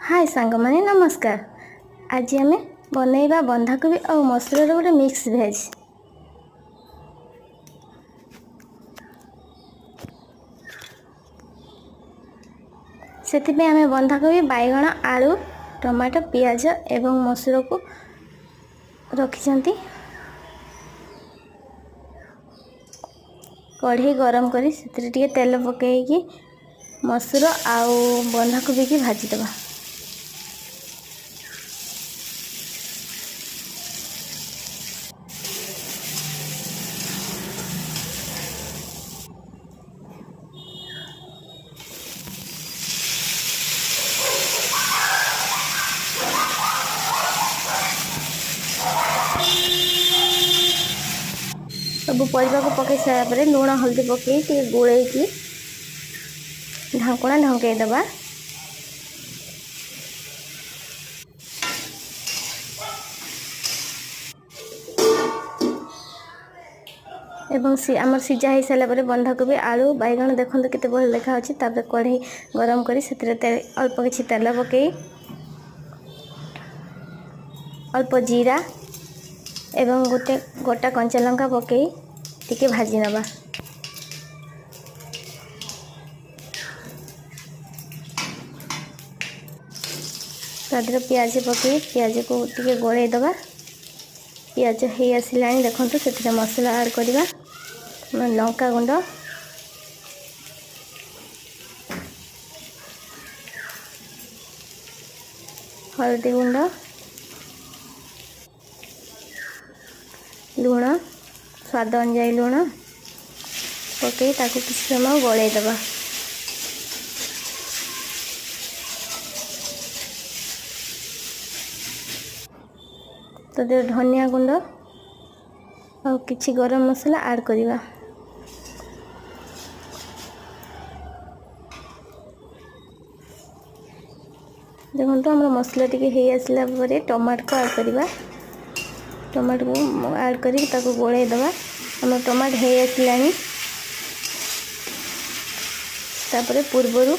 हाय सांग माने नमस्कार। आज आम बनैबा बंधाकोबी और मसुर गोटे मिक्स भेज। से आम बंधाकोबी बैगण आलू टमाटो पियाज एवं मसुर को रखी कढ़ई गरम करी से तेल पकईकि मसुर आउ बंधाकोबी की भाजीदबा। सब परिवा को पकई सारा लुण हल्दी पकई गोले ढांकुणा ढंकई दबा। एवं आमर सीझा हो सारापर बंधाकोबी आलू बैगण देखो केते बढ़िया देखा। कढ़ई गरम करी से अल्प किसी तेल पकई अल्प जीरा एवं गोटे गोटा कंचा लंका पकई टिके भाजी नबा। तादर पियाज पकई पियाज को टिके गोले दबा। पियाज हो आसला देखो से मसला ऐड करवा। लंका गुंड हल्दी गुंड लुण स्वाद अनुजाई लुण पकई ताकू किसी समय गले दबा। तो धनिया गुंड और किछि गरम मसला ऐड करवा। देखो आम मसला टी हो आसला टमाटो को ऐड करवा। टमाटो को ऐड करी गोले दबा। आम टमाटो हो आसला तापर पूर्वर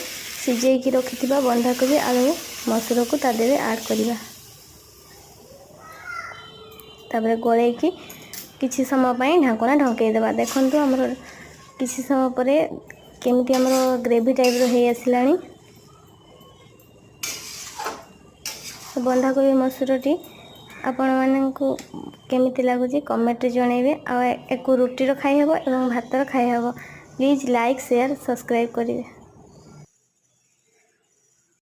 सिझेकी रखि बंधाकोबी आलू मसुर को तादेह ऐड करवा। तापर गोले किछि समय ढांकुणा ढंकई दबा। देखो आमर किछि समय पर केमिति आमर ग्रेवी टाइप हो आसला। बंधाकोबी मसुरटी आपण मानकु केमिति लागुची कमेंट रे जणैबे। आ एको रुटी रो खाई हबो एवं भात रो खाई हबो। प्लीज लाइक शेयर सब्सक्राइब करिवे।